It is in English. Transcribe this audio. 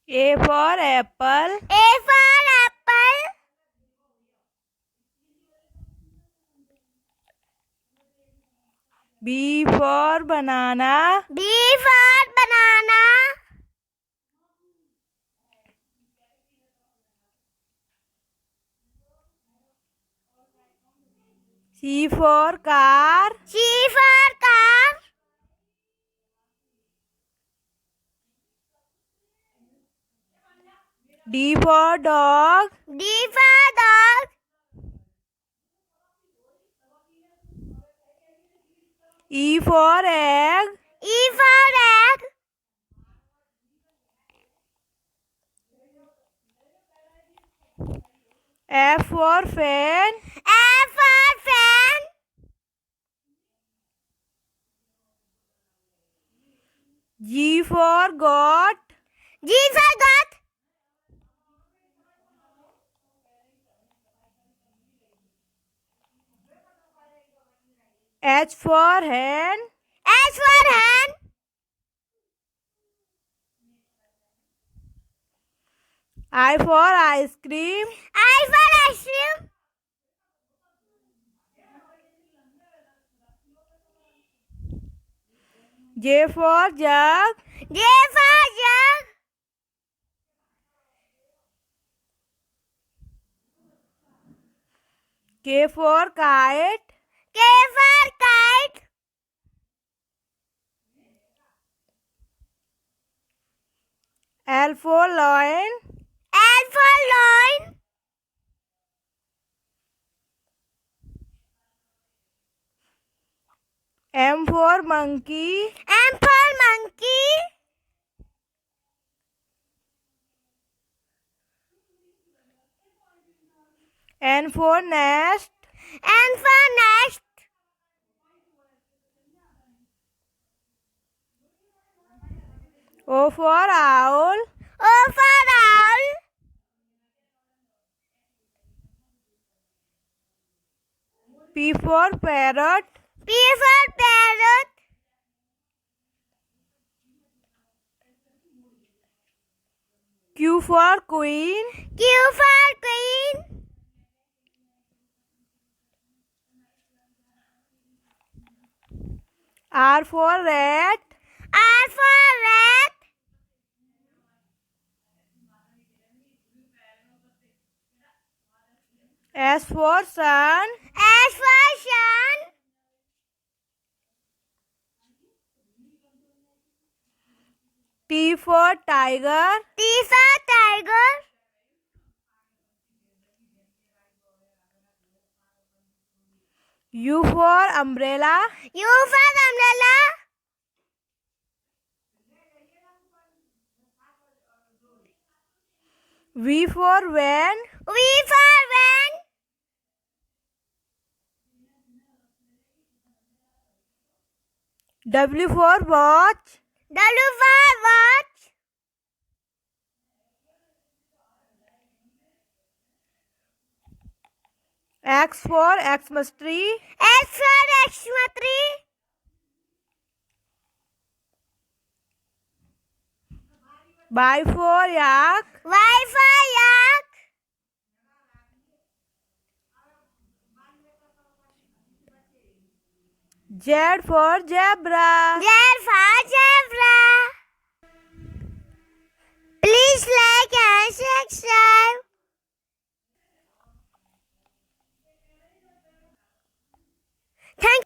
A for apple. A for apple. B for banana. B for banana. C for car. C for car. D for dog. D for dog. E for egg. E for egg. F for fan. F for fan. G for goat. G for goat. H for hen. H for hen. I for ice cream. I for ice cream. J for jug. J for jug. K for kite. K for kite. L for lion. L for lion. M for monkey. M for monkey. N for nest. N for nest. O for owl. O for owl. P for parrot. P for parrot. Q for queen. Q for queen. R for rat. R for rat. S for sun. S for sun. T for tiger. T for tiger. U for umbrella. U for umbrella. V for van. V for van. W for watch. W for watch. X for Xmas tree. X for Xmas tree. Y for yak. Y for yak. Z for zebra. Z for zebra. Please like and subscribe. Thank you.